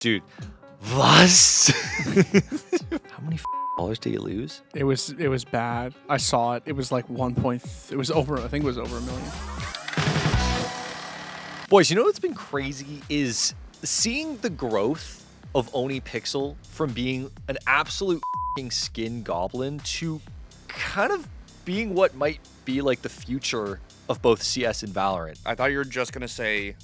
Dude, was? How many dollars did you lose? It was bad. I saw it. It was like it was over. I think it was over $1 million. Boys, you know what's been crazy is seeing the growth of OhnePixel from being an absolute skin goblin to kind of being what might be like the future of both CS and Valorant. I thought you were just gonna say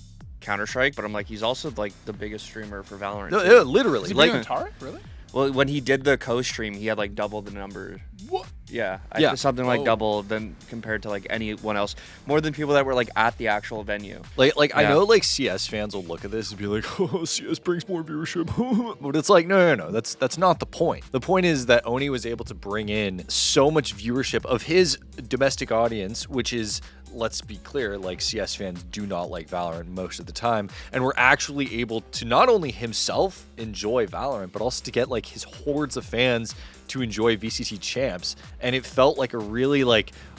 Counter-Strike, but I'm like, he's also like the biggest streamer for Valorant. No, yeah, literally. Is he Like, bigger than Tarek? Really? Well, when he did the co-stream, he had like double the numbers. What? Yeah, Yeah. something like Oh. double than compared to like anyone else. More than people that were like at the actual venue. I Yeah. know like CS fans will look at this and be like, oh, CS brings more viewership. But it's like, no. That's not the point. The point is that Oni was able to bring in so much viewership of his domestic audience, which is, let's be clear, like CS fans do not like Valorant most of the time. And we're actually able to not only himself enjoy Valorant, but also to get like his hordes of fans to enjoy VCT champs. And it felt like a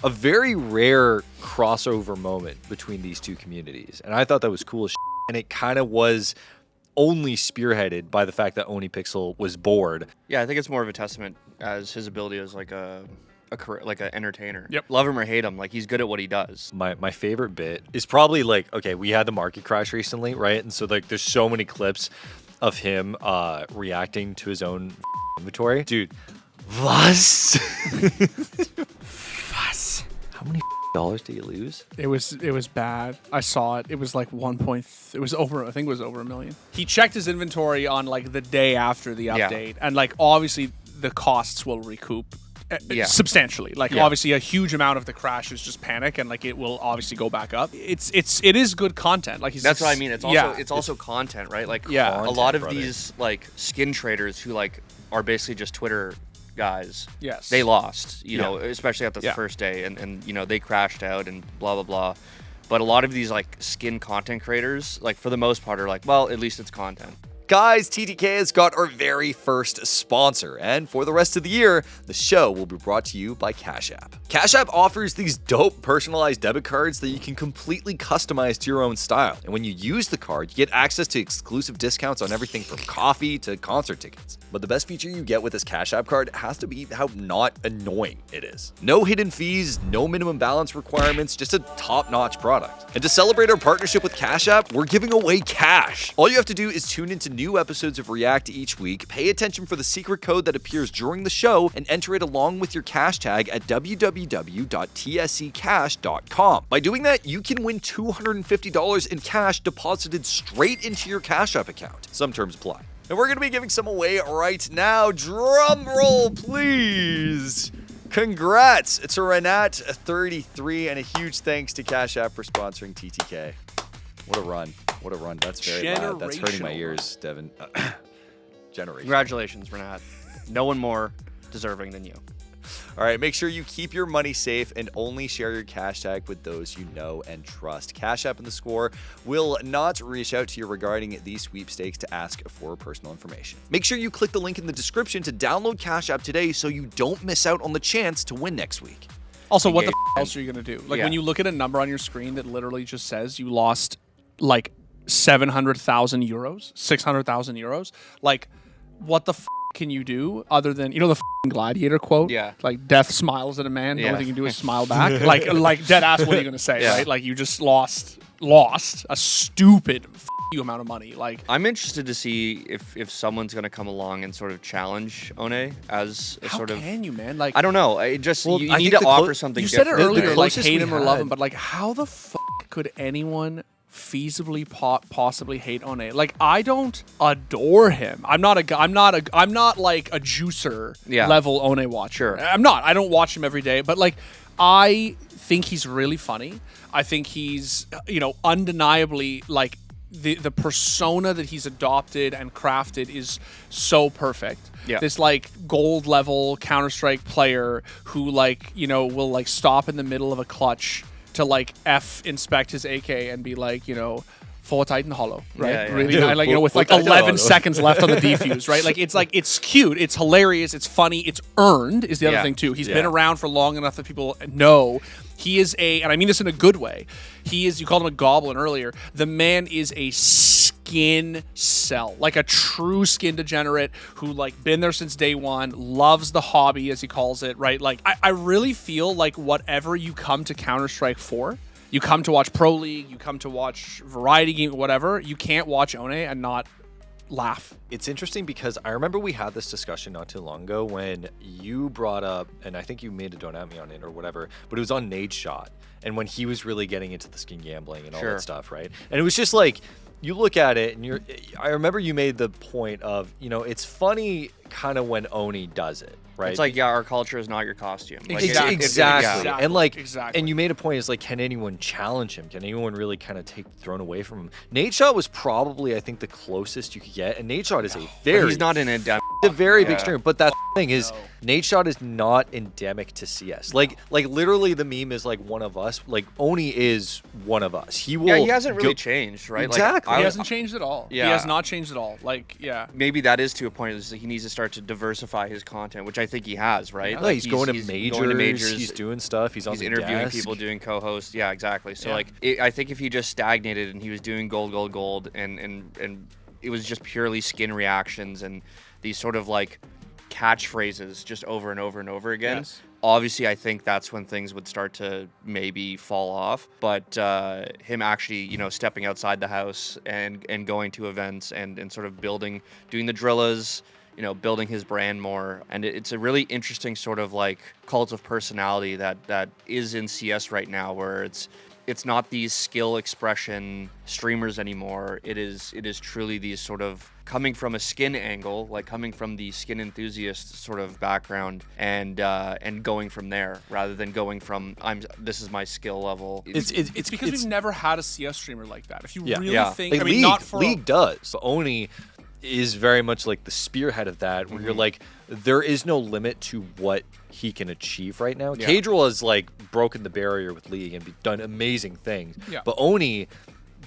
very rare crossover moment between these two communities. And I thought that was cool as shit. And it kind of was only spearheaded by the fact that OhnePixel was bored. Yeah, I think it's more of a testament as his ability as like a career, like an entertainer. Yep. Love him or hate him, like he's good at what he does. My favorite bit is probably like, okay, we had the market crash recently, right? And so like there's so many clips of him reacting to his own inventory. Dude, was? Was? How many dollars did you lose? It was bad. I saw it. It was like it was over. I think it was over $1 million. He checked his inventory on like the day after the Yeah. update, and like obviously the costs will recoup. Yeah. Substantially. Like Yeah. obviously a huge amount of the crash is just panic, and like it will obviously go back up. It is good content. Like That's what I mean. It's also yeah. it's also content, right? Like Yeah. a lot of Content, these like skin traders who like are basically just Twitter guys. Yes. They lost, you Yeah. know, especially at the Yeah. first day, and you know they crashed out and blah blah blah. But a lot of these like skin content creators, like for the most part, are like, well, at least it's content. Guys, TTK has got our very first sponsor, and for the rest of the year, the show will be brought to you by Cash App. Cash App offers these dope personalized debit cards that you can completely customize to your own style. And when you use the card, you get access to exclusive discounts on everything from coffee to concert tickets. But the best feature you get with this Cash App card has to be how not annoying it is. No hidden fees, no minimum balance requirements, just a top-notch product. And to celebrate our partnership with Cash App, we're giving away cash. All you have to do is tune into new episodes of React each week, pay attention for the secret code that appears during the show, and enter it along with your cash tag at www.tsccash.com. By doing that, you can win $250 in cash deposited straight into your Cash App account. Some terms apply. And we're going to be giving some away right now. Drum roll, please. Congrats to Renat33, and a huge thanks to Cash App for sponsoring TTK. What a run. What a run. That's very loud. That's hurting my Generational ears, Devin. Generation. Congratulations, Renat. No one more deserving than you. All right, make sure you keep your money safe and only share your cash tag with those you know and trust. Cash App and theScore will not reach out to you regarding these sweepstakes to ask for personal information. Make sure you click the link in the description to download Cash App today so you don't miss out on the chance to win next week. Also, what the Engage. else are you gonna do? Like Yeah. when you look at a number on your screen that literally just says you lost like 700,000 euros, 600,000 euros. Like, what the can you do other than, you know, the Gladiator quote? Yeah. Like, death smiles at a man. The Yeah. only thing you can do is smile back. like dead ass. What are you gonna say? Yeah. Right? Like, you just lost a stupid you amount of money. Like, I'm interested to see if someone's gonna come along and sort of challenge Ohne as a how sort of. can you, man? Like, I don't know. I just Well, you I need think to the offer something. you said it different. earlier, like closest hate we him or love had- him, but like, how the could anyone feasibly possibly hate Ohne? Like, I don't adore him. I'm not like a juicer Yeah. level Ohne watcher. Sure. I'm not. I don't watch him every day, but like, I think he's really funny. I think he's, you know, undeniably like the persona that he's adopted and crafted is so perfect. Yeah. This like gold level Counter-Strike player who like, you know, will like stop in the middle of a clutch to like inspect his AK and be like, you know, full Titan hollow, right? Yeah, yeah. Really, Yeah, like, you know, with full like Titan 11 hollow. seconds left on the defuse, right? Like, it's cute, it's hilarious, it's funny, it's earned is the other Yeah. thing too. He's Yeah. been around for long enough that people know He is and I mean this in a good way, you called him a goblin earlier. The man is a skin cell, like a true skin degenerate who like been there since day one, loves the hobby as he calls it, right? Like I really feel like whatever you come to Counter-Strike for, you come to watch Pro League, you come to watch variety game, whatever, you can't watch Ohne and not laugh. It's interesting because I remember we had this discussion not too long ago when you brought up, and I think you made a don't at me on it or whatever, but it was on Nade Shot and when he was really getting into the skin gambling and all that stuff, right? And it was just like, you look at it and I remember you made the point of, it's funny kind of when Ohne does it, right? It's like, yeah, our culture is not your costume. Like, exactly. And like, exactly. And you made a point, is like, can anyone challenge him? Can anyone really kind of take the throne away from him? Nade Shot was probably, I think, the closest you could get. And Nade Shot is he's not an endemic. A very big streamer, but that thing is, Nade Shot is not endemic to CS. Like literally, the meme is like one of us. Like Ohne is one of us. He will. Yeah, he hasn't really changed, right? Exactly. He hasn't changed at all. Yeah. He has not changed at all. Like, yeah. Maybe that is to a point is that he needs to start to diversify his content, which I think he has, right? Yeah, like he's going to majors. He's doing stuff. He's on the interviewing desk. people, doing co-hosts. Yeah, exactly. So I think if he just stagnated and he was doing gold, and it was just purely skin reactions and these sort of like catchphrases just over and over and over again. Yes. Obviously, I think that's when things would start to maybe fall off. But him actually, stepping outside the house and going to events and sort of doing the drillas, building his brand more. And it's a really interesting sort of like cult of personality that is in CS right now, where it's not these skill expression streamers anymore. It is truly these sort of coming from a skin angle, like coming from the skin enthusiast sort of background, and going from there rather than going from this is my skill level. It's because we've never had a CS streamer like that. If you really think, like I mean, League, not for League does. Ohne is very much like the spearhead of that, where you're like, there is no limit to what he can achieve right now. Yeah. Cadril has like broken the barrier with League and done amazing things. Yeah. But Ohne,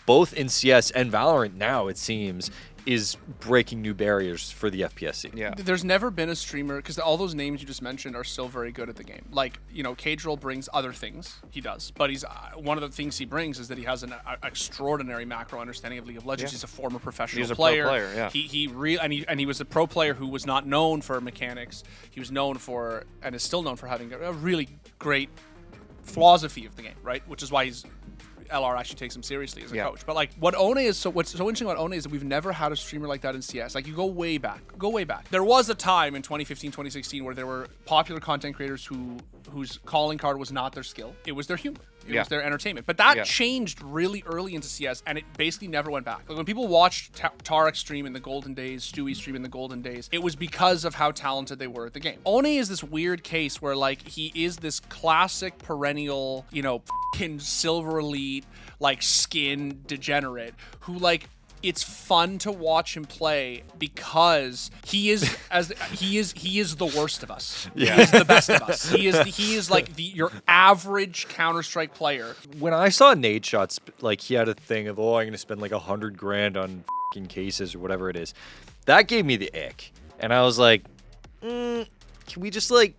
both in CS and Valorant now, it seems, is breaking new barriers for the FPS scene. Yeah. There's never been a streamer, because all those names you just mentioned are still very good at the game. Like, Cadril brings other things. He does. But he's one of the things he brings is that he has an extraordinary macro understanding of League of Legends. Yeah. He's a former professional player. Pro player, yeah. He was a pro player who was not known for mechanics. He was known for, and is still known for, having a really great philosophy of the game, right? Which is why LR actually takes him seriously as a coach. But like, what's so interesting about Ohne is that we've never had a streamer like that in CS. Like, you go way back. There was a time in 2015, 2016 where there were popular content creators whose calling card was not their skill. It was their humor. It was their entertainment. But that changed really early into CS, and it basically never went back. Like, when people watched Tarek stream in the golden days, Stewie stream in the golden days, it was because of how talented they were at the game. Ohne is this weird case where, like, he is this classic perennial, f***ing silver elite, like, skin degenerate who, like, it's fun to watch him play because he is the worst of us. Yeah. He is the best of us. He is like your average Counter-Strike player. When I saw Nade Shots, like, he had a thing of, I'm going to spend like $100,000 on f***ing cases or whatever it is. That gave me the ick. And I was like, can we just like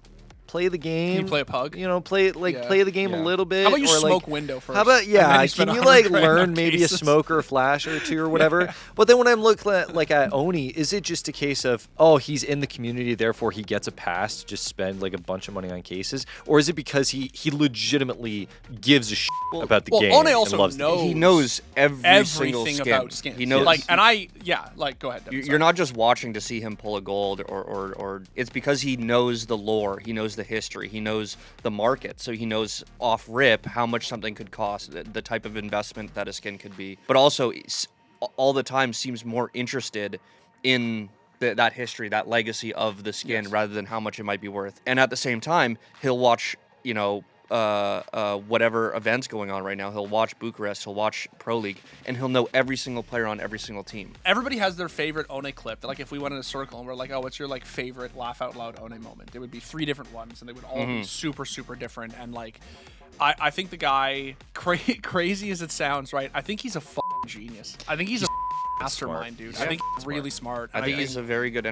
play the game? Can you play a pug? Play the game a little bit. How about you or smoke like, window first? How about can you like learn maybe cases? a smoke or a flash or two or whatever? But then when I'm looking at Ohne, is it just a case of he's in the community, therefore he gets a pass to just spend like a bunch of money on cases, or is it because he legitimately gives a shit about the game? Ohne also and loves he knows everything single skin. About skins. He knows go ahead. Devin, you're not just watching to see him pull a gold or it's because he knows the lore, he knows the history, he knows the market, so he knows off rip how much something could cost, the type of investment that a skin could be, but also all the time seems more interested in that history, that legacy of the skin, rather than how much it might be worth. And at the same time, he'll watch whatever events going on right now. He'll watch Bucharest, he'll watch Pro League, and he'll know every single player on every single team. Everybody has their favorite Ohne clip. Like, if we went in a circle and we're like, what's your like favorite laugh out loud Ohne moment? There would be 3 different ones, and they would all be super, super different. And like, I think the guy, crazy as it sounds, right? I think he's a genius. I think he's a mastermind, dude. Yeah. I think he's really smart. I think he's a very good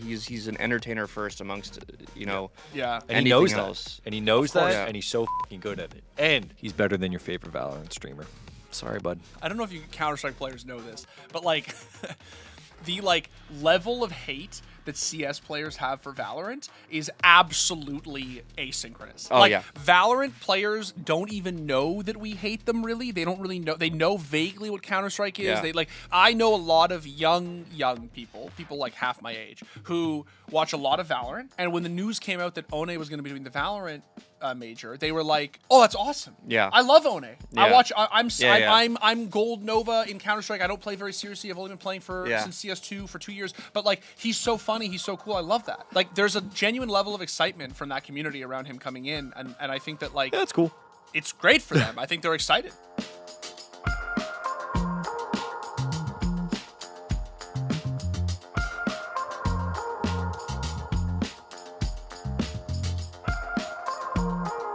he's an entertainer first amongst yeah. And he knows else. that. And he knows that, Yeah. and he's so fucking good at it. And he's better than your favorite Valorant streamer. Sorry, bud. I don't know if you Counter-Strike players know this, but like the like level of hate that CS players have for Valorant is absolutely asynchronous. Oh, like, yeah. Valorant players don't even know that we hate them, really. They don't really know. They know vaguely what Counter-Strike is. Yeah. They like. I know a lot of young people like half my age, who watch a lot of Valorant. And when the news came out that Ohne was going to be doing the Valorant major, they were like, "Oh, that's awesome! Yeah. I love Ohne. I Yeah. watch. Yeah. I'm Gold Nova in Counter-Strike. I don't play very seriously. I've only been playing since CS2 for 2 years. But like, he's so funny. He's so cool. I love that. Like, there's a genuine level of excitement from that community around him coming in, and I think that like Yeah, that's cool. it's great for them. I think they're excited.